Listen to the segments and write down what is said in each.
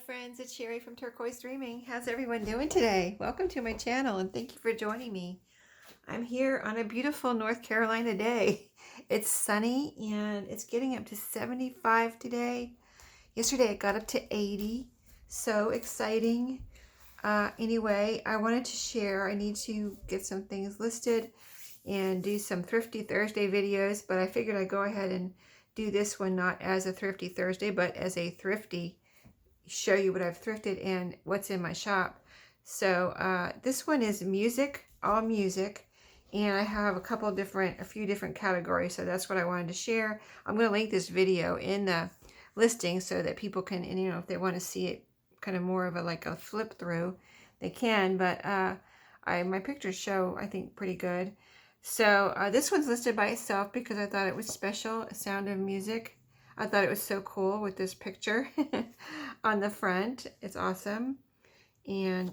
friends, it's Sherry from Turquoise Dreaming. How's everyone doing today? Welcome to my channel and thank you for joining me. I'm here on a beautiful North Carolina day. It's sunny and it's getting up to 75 today. Yesterday it got up to 80. So exciting. Anyway, I wanted to share, I need to get some things listed and do some Thrifty Thursday videos, but I figured I'd go ahead and do this one not as a Thrifty Thursday, but as a Thrifty, show you what I've thrifted and what's in my shop. So this one is music, all music, and I have a few different categories, so that's what I wanted to share. I'm going to link this video in the listing so that people can, and you know, if they want to see it kind of more of a flip through, they can, but my pictures show, I think, pretty good. So this one's listed by itself because I thought it was special, Sound of Music. I thought it was so cool with this picture on the front. It's awesome. And,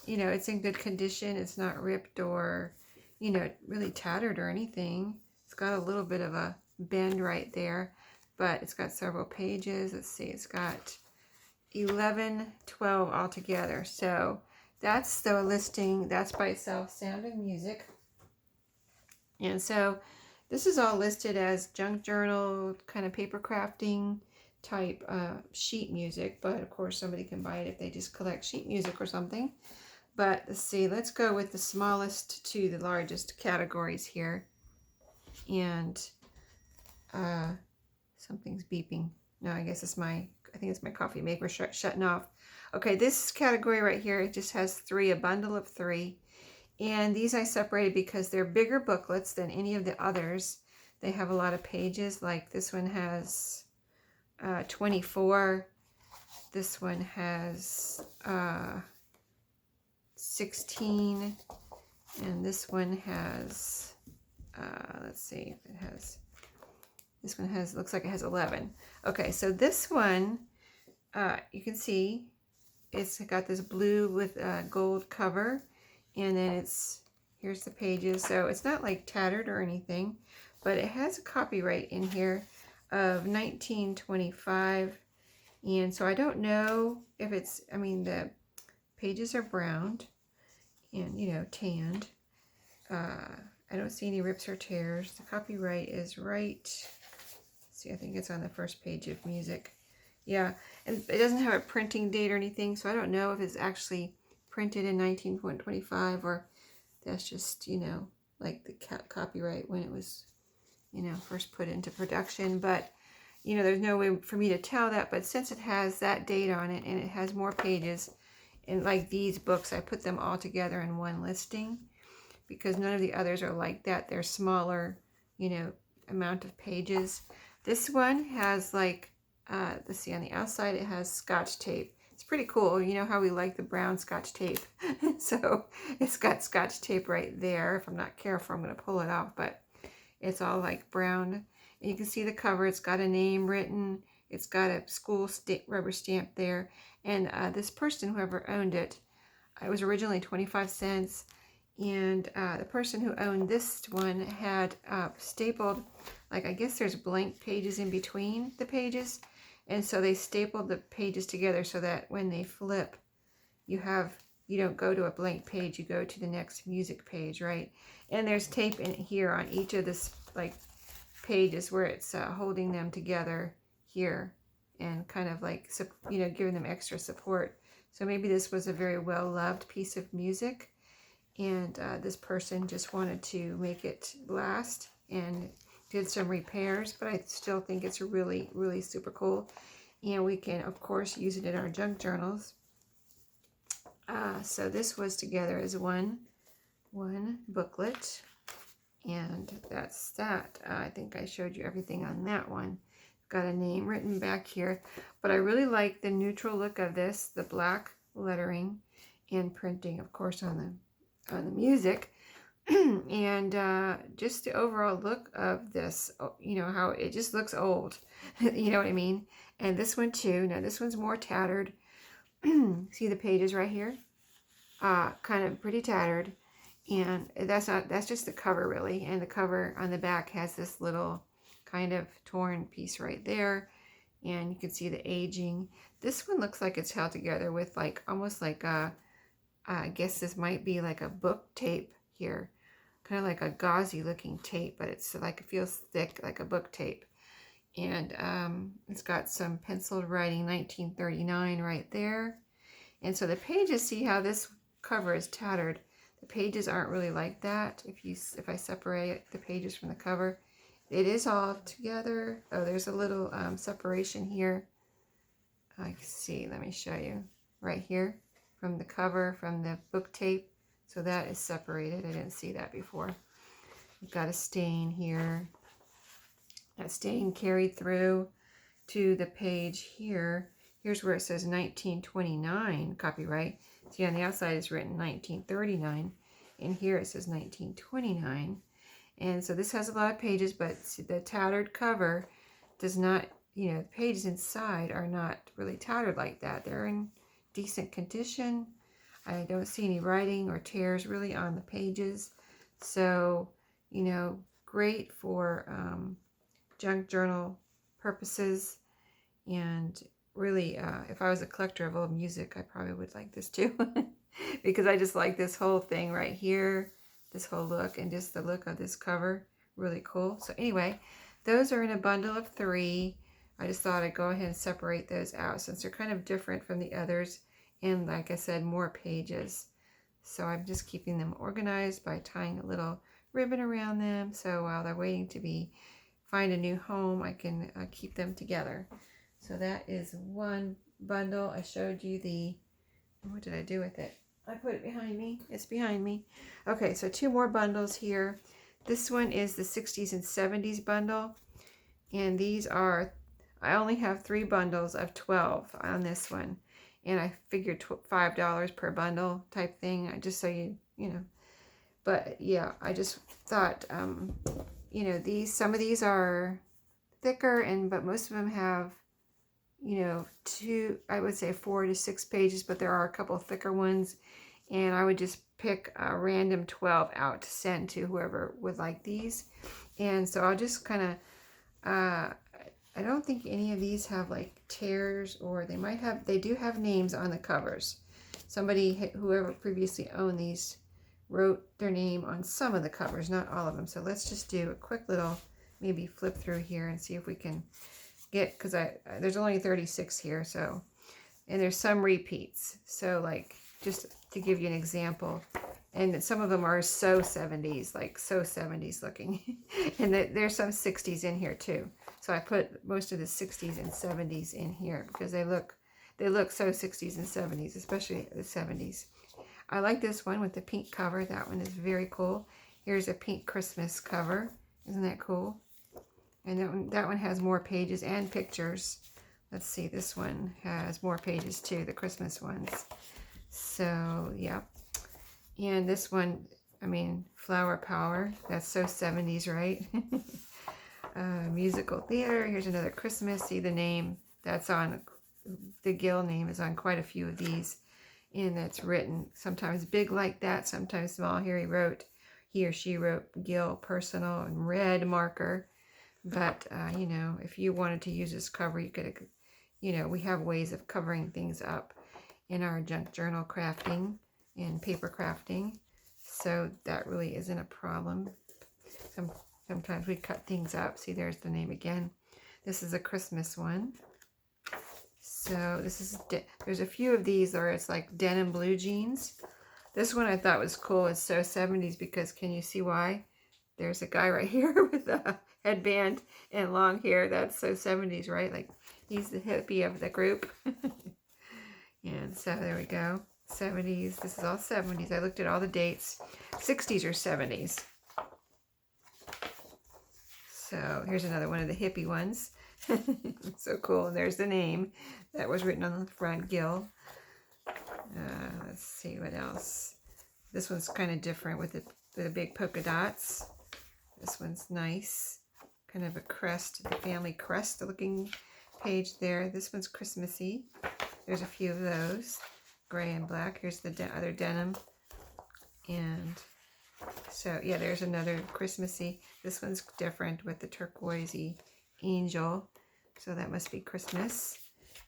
you know, it's in good condition. It's not ripped or, you know, really tattered or anything. It's got a little bit of a bend right there, but it's got several pages. Let's see, it's got 11, 12 altogether. So that's the listing. That's by itself, Sound of Music. And so this is all listed as junk journal, kind of paper crafting type sheet music, but of course somebody can buy it if they just collect sheet music or something. But let's see, let's go with the smallest to the largest categories here. And something's beeping. No, I guess it's I think it's my coffee maker shutting off. Okay, this category right here, it just has three, a bundle of three. And these I separated because they're bigger booklets than any of the others. They have a lot of pages, like this one has 24. This one has 16. And this one has, let's see if it has, this one has, looks like it has 11. Okay, so this one, you can see it's got this blue with gold cover. And then here's the pages. So it's not like tattered or anything, but it has a copyright in here of 1925. And so I don't know if it's, I mean, the pages are browned and, you know, tanned. I don't see any rips or tears. The copyright is right. Let's see, I think it's on the first page of music. Yeah, and it doesn't have a printing date or anything, so I don't know if it's actually printed in 1925 or that's just, you know, like the copyright when it was, you know, first put into production. But, you know, there's no way for me to tell that. But since it has that date on it and it has more pages, and like these books, I put them all together in one listing because none of the others are like that. They're smaller, you know, amount of pages. This one has like, let's see, on the outside it has Scotch tape. It's pretty cool. You know how we like the brown Scotch tape. So it's got Scotch tape right there. If I'm not careful, I'm going to pull it off, but it's all like brown. And you can see the cover. It's got a name written. It's got a school rubber stamp there. And this person, whoever owned it, it was originally 25 cents. And the person who owned this one had stapled, like, I guess there's blank pages in between the pages. And so they stapled the pages together so that when they flip, you don't go to a blank page, you go to the next music page, right? And there's tape in here on each of this like pages where it's holding them together here and kind of like, you know, giving them extra support. So maybe this was a very well-loved piece of music and this person just wanted to make it last and did some repairs, but I still think it's really, really super cool. And we can, of course, use it in our junk journals. So this was together as one booklet. And that's that. I think I showed you everything on that one. Got a name written back here. But I really like the neutral look of this, the black lettering and printing, of course, on the music. And just the overall look of this, you know, how it just looks old. You know what I mean? And this one too. Now this one's more tattered. See the pages right here? Kind of pretty tattered. And that's just the cover really. And the cover on the back has this little kind of torn piece right there. And you can see the aging. This one looks like it's held together with like almost like a, I guess this might be like a book tape here, kind of like a gauzy looking tape, but it's like, it feels thick like a book tape. And it's got some penciled writing, 1939 right there. And so the pages, see how this cover is tattered. The pages aren't really like that. If I separate the pages from the cover, it is all together. Oh, there's a little separation here. I see, let me show you right here from the cover, from the book tape. So that is separated. I didn't see that before. We've got a stain here. That stain carried through to the page here. Here's where it says 1929 copyright. See, on the outside it's written 1939, and here it says 1929. And so this has a lot of pages, but the tattered cover does not, you know, the pages inside are not really tattered like that. They're in decent condition. I don't see any writing or tears really on the pages. So, you know, great for junk journal purposes. And really, if I was a collector of old music, I probably would like this too. Because I just like this whole thing right here, this whole look, and just the look of this cover. Really cool. So anyway, those are in a bundle of 3. I just thought I'd go ahead and separate those out since they're kind of different from the others. And like I said, more pages. So I'm just keeping them organized by tying a little ribbon around them. So while they're waiting to find a new home, I can keep them together. So that is one bundle. I showed you what did I do with it? I put it behind me. It's behind me. Okay, so 2 more bundles here. This one is the 60s and 70s bundle. And these are, I only have 3 bundles of 12 on this one. And I figured $5 per bundle type thing, just so you know. But yeah, I just thought, you know, some of these are thicker, but most of them have, you know, I would say 4 to 6 pages, but there are a couple thicker ones. And I would just pick a random 12 out to send to whoever would like these. And so I'll just kind of, I don't think any of these have like tears, or they do have names on the covers. Whoever previously owned these wrote their name on some of the covers, not all of them. So let's just do a quick little, maybe flip through here and see if we can get, because there's only 36 here, so, and there's some repeats. So like, just to give you an example, and some of them are so 70s, like so 70s looking. And there's some 60s in here too. So I put most of the 60s and 70s in here because they look so 60s and 70s, especially the 70s. I like this one with the pink cover. That one is very cool. Here's a pink Christmas cover. Isn't that cool? And that one has more pages and pictures. Let's see, this one has more pages too, the Christmas ones. So, yeah. And this one, I mean, Flower Power. That's so 70s, right? Musical theater. Here's another Christmas. See the name. That's on, the Gill name is on quite a few of these. And that's written sometimes big like that, sometimes small. Here he or she wrote Gill Personal in red marker. But, you know, if you wanted to use this cover, you could, you know, we have ways of covering things up in our junk journal crafting and paper crafting. So that really isn't a problem. Sometimes we cut things up. See, there's the name again. This is a Christmas one. So this is, there's a few of these where it's like denim blue jeans. This one I thought was cool. It's so 70s because, can you see why? There's a guy right here with a headband and long hair. That's so 70s, right? Like, he's the hippie of the group. And so there we go. 70s. This is all 70s. I looked at all the dates. 60s or 70s. So here's another one of the hippie ones. So cool. And there's the name that was written on the front, Gill. Let's see what else. This one's kind of different with the big polka dots. This one's nice. Kind of a crest, the family crest looking page there. This one's Christmassy. There's a few of those. Gray and black. Here's the other denim. And so, yeah, there's another Christmassy. This one's different with the turquoisey angel. So that must be Christmas.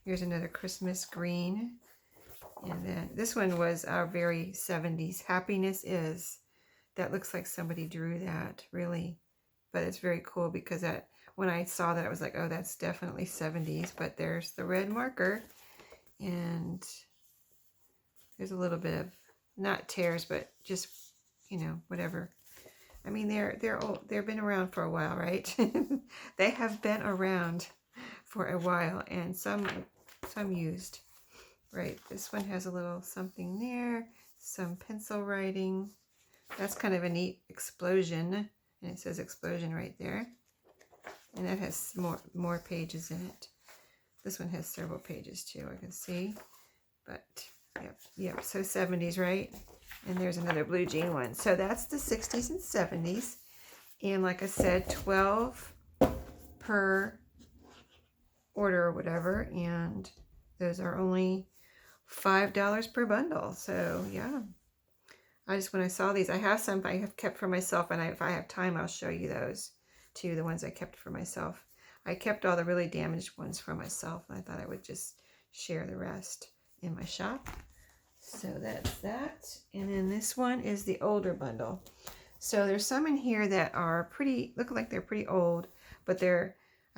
Here's another Christmas green. And then this one was our very 70s. Happiness Is. That looks like somebody drew that, really. But it's very cool because that when I saw that, I was like, oh, that's definitely 70s. But there's the red marker. And there's a little bit of, not tears, but just, you know, whatever. I mean, they're old. They've been around for a while, right? They have been around for a while, and some used. Right, this one has a little something there, some pencil writing. That's kind of a neat explosion, and it says explosion right there. And that has more pages in it. This one has several pages too, I can see. But yep, so 70s, right? And there's another blue jean one. So that's the 60s and 70s. And like I said, 12 per order or whatever. And those are only $5 per bundle. So yeah, when I saw these, I have some I have kept for myself, and if I have time, I'll show you those too, the ones I kept for myself. I kept all the really damaged ones for myself, and I thought I would just share the rest in my shop. So that's that. And then this one is the older bundle. So there's some in here that are look like they're pretty old, but I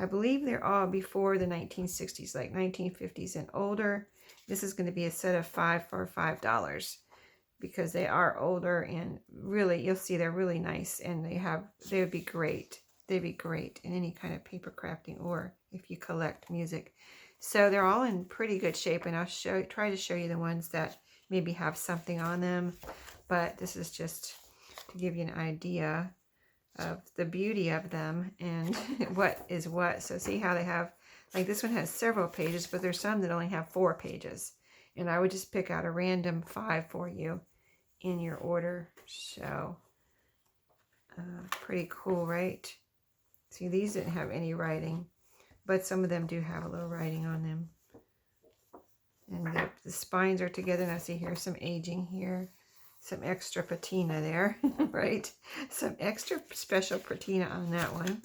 believe they're all before the 1960s, like 1950s and older. This is going to be a set of 5 for $5 because they are older, and really, you'll see they're really nice, and they would be great. They'd be great in any kind of paper crafting or if you collect music. So they're all in pretty good shape, and I'll try to show you the ones that maybe have something on them, but this is just to give you an idea of the beauty of them and what is what. So see how they have, like this one has several pages, but there's some that only have 4 pages. And I would just pick out a random 5 for you in your order. So pretty cool, right? See, these didn't have any writing, but some of them do have a little writing on them. And the spines are together. Now see, here's some aging here. Some extra patina there, right? Some extra special patina on that one,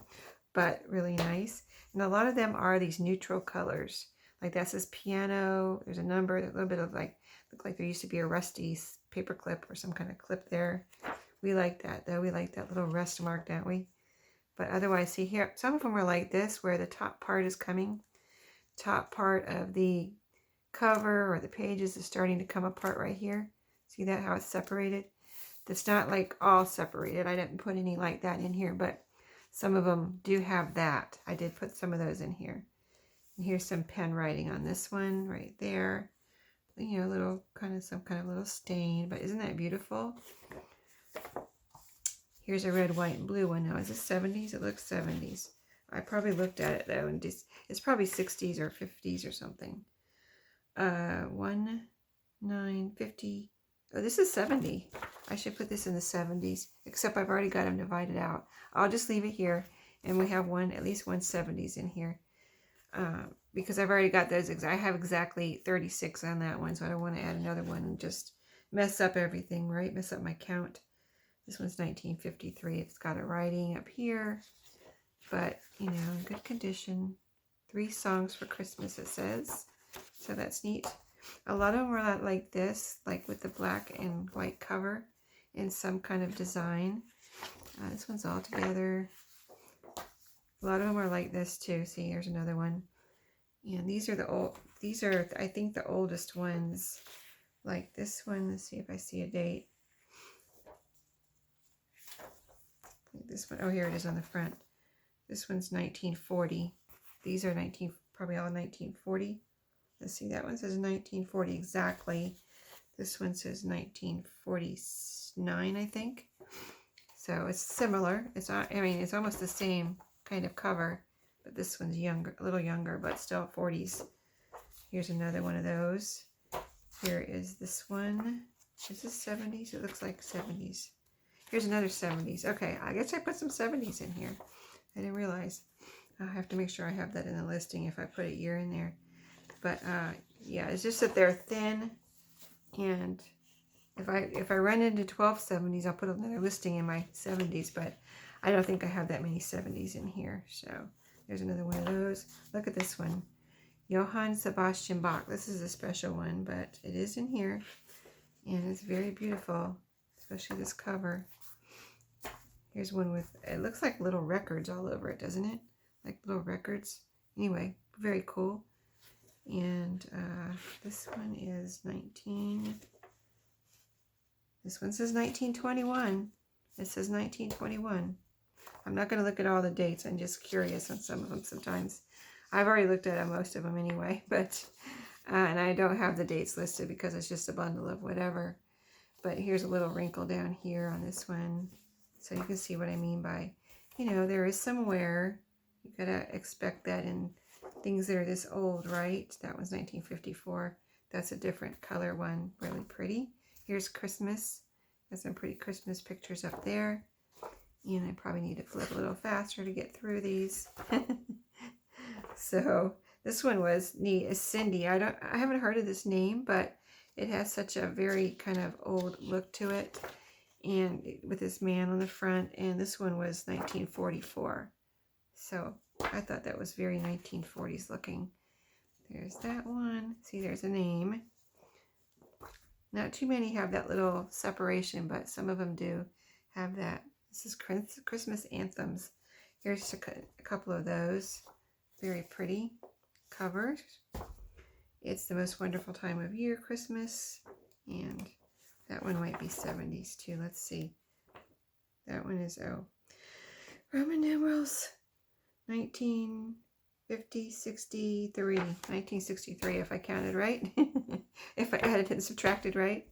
but really nice. And a lot of them are these neutral colors. Like that says piano. There's a number, a little bit of look like there used to be a rusty paper clip or some kind of clip there. We like that though. We like that little rust mark, don't we? But otherwise, see here, some of them are like this, where the top part is coming. Top part of the cover or the pages is starting to come apart right here. See that, how it's separated? It's not like all separated. I didn't put any like that in here, but some of them do have that. I did put some of those in here. And here's some pen writing on this one right there. You know, some kind of little stain, but isn't that beautiful? Here's a red, white, and blue one. Now, is this 70s? It looks 70s. I probably looked at it though, and it's probably 60s or 50s or something. 1950. Oh, this is 70. I should put this in the 70s, except I've already got them divided out. I'll just leave it here, and we have at least one 70s in here, because I've already got those. I have exactly 36 on that one, so I don't want to add another one and just mess up everything, right? Mess up my count. This one's 1953. It's got a writing up here, but, you know, in good condition. 3 songs for Christmas, it says. So that's neat. A lot of them are like this, like with the black and white cover in some kind of design. This one's all together. A lot of them are like this too. See, here's another one. And these are I think the oldest ones. Like this one, let's see if I see a date. Like this one, oh, here it is on the front. This one's 1940. These are probably all 1940. Let's see, that one says 1940 exactly. This one says 1949, I think. So it's similar. It's almost the same kind of cover, but this one's younger, a little younger, but still 40s. Here's another one of those. Here is this one. Is this 70s? It looks like 70s. Here's another 70s. Okay, I guess I put some 70s in here. I didn't realize. I'll have to make sure I have that in the listing if I put a year in there. But yeah, it's just that they're thin, and if I run into 1270s, I'll put another listing in my 70s, but I don't think I have that many 70s in here. So there's another one of those. Look at this one. Johann Sebastian Bach. This is a special one, but it is in here. And it's very beautiful, especially this cover. Here's one with, it looks like little records all over it, doesn't it? Like little records. Anyway, very cool. And this one is this one says 1921. It says 1921. I'm not going to look at all the dates. I'm just curious on some of them sometimes. I've already looked at most of them anyway, but and I don't have the dates listed because it's just a bundle of whatever. But here's a little wrinkle down here on this one. So you can see what I mean by, there is some wear. You gotta expect that in things that are this old, right? That was 1954. That's a different color one, really pretty. Here's Christmas. There's some pretty Christmas pictures up there. And I probably need to flip a little faster to get through these. So this one was neat. It's Cindy. I haven't heard of this name, but it has such a very kind of old look to it. And with this man on the front. And this one was 1944. So I thought that was very 1940s looking. There's that one. See, there's a name. Not too many have that little separation, but some of them do have that. This is Christmas Anthems. Here's a couple of those. Very pretty covers. It's the most wonderful time of year, Christmas. And that one might be 70s too. Let's see. That one is, Roman numerals. 1963 if I counted right. If I added and subtracted right.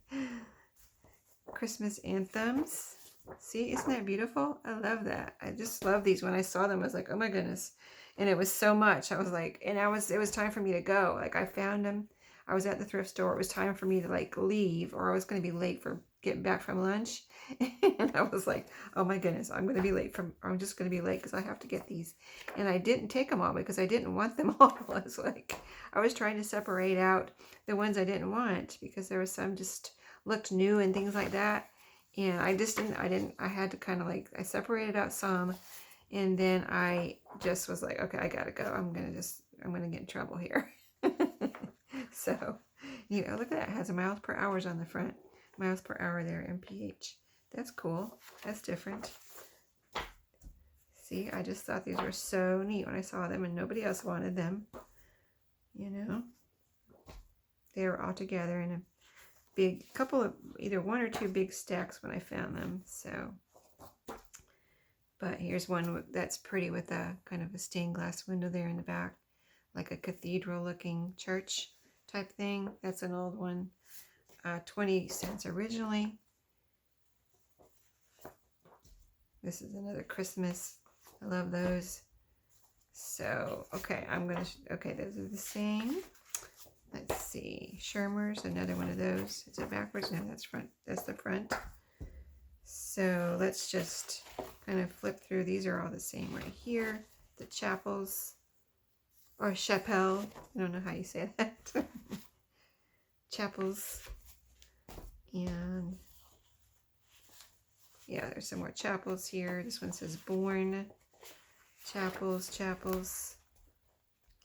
Christmas Anthems. See, isn't that beautiful? I love that. I just love these. When I saw them, I was like, oh my goodness. And it was so much. I was like, and it was time for me to go. Like, I found them. I was at the thrift store. It was time for me to like leave, or I was going to be late for getting back from lunch. And I was like, oh my goodness, I'm just going to be late because I have to get these. And I didn't take them all because I didn't want them all. I was trying to separate out the ones I didn't want because there was some just looked new and things like that. And I had to kind of like, I separated out some, and then I just was like, okay, I gotta go. I'm gonna get in trouble here. So, look at that. It has a miles per hour on the front. Miles per hour there, mph. That's cool. That's different. See, I just thought these were so neat when I saw them, and nobody else wanted them. They were all together in a big couple of either one or two big stacks when I found them. So, but here's one that's pretty with a kind of a stained glass window there in the back, like a cathedral looking church type thing. That's an old one. 20 cents originally. This is another Christmas. I love those. So, okay, okay, those are the same. Let's see, Shermer's, another one of those. Is it backwards? No, that's front. That's the front. So let's just kind of flip through. These are all the same right here. The chapels, or chapelle. I don't know how you say that. Chapels. And yeah, there's some more chapels here. This one says Born. Chapels.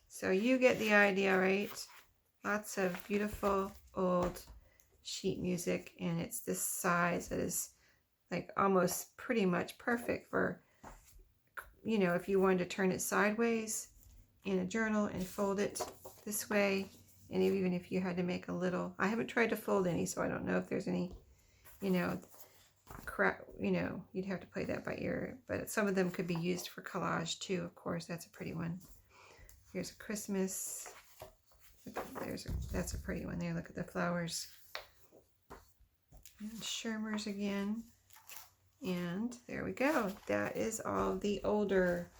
So you get the idea, right? Lots of beautiful old sheet music, and it's this size that is like almost pretty much perfect for, if you wanted to turn it sideways in a journal and fold it this way. And even if you had to make a little, I haven't tried to fold any, so I don't know if there's any, crap, you'd have to play that by ear. But some of them could be used for collage too, of course. That's a pretty one. Here's a Christmas. That's a pretty one there. Look at the flowers. And Shermer's again. And there we go. That is all the older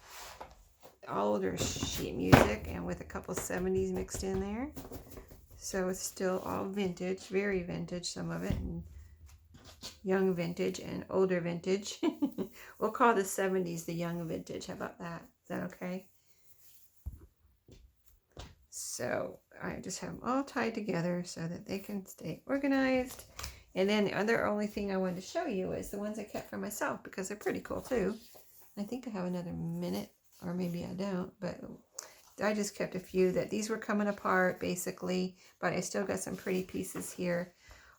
sheet music, and with a couple 70s mixed in there. So it's still all vintage, very vintage, some of it, and young vintage and older vintage. We'll call the 70s the young vintage. How about that? Is that okay? So I just have them all tied together so that they can stay organized. And then the only thing I wanted to show you is the ones I kept for myself, because they're pretty cool too. I think I have another minute, or maybe I don't, but I just kept a few that these were coming apart basically, but I still got some pretty pieces here.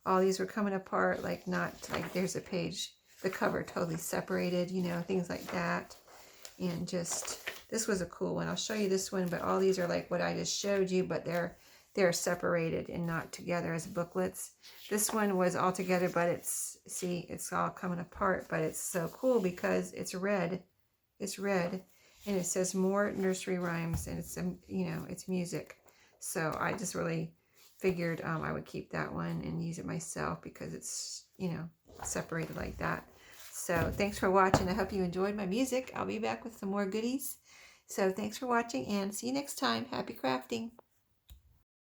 All these were coming apart, like not like there's a page, the cover totally separated, you know, things like that. And just, this was a cool one. I'll show you this one, but all these are like what I just showed you, but they're separated and not together as booklets. This one was all together, but it's, see, it's all coming apart, but it's so cool because it's red. It's red, and it says more nursery rhymes, and it's, you know, it's music. So I just really figured I would keep that one and use it myself because it's, you know, separated like that. So thanks for watching. I hope you enjoyed my music. I'll be back with some more goodies. So thanks for watching, and see you next time. Happy crafting.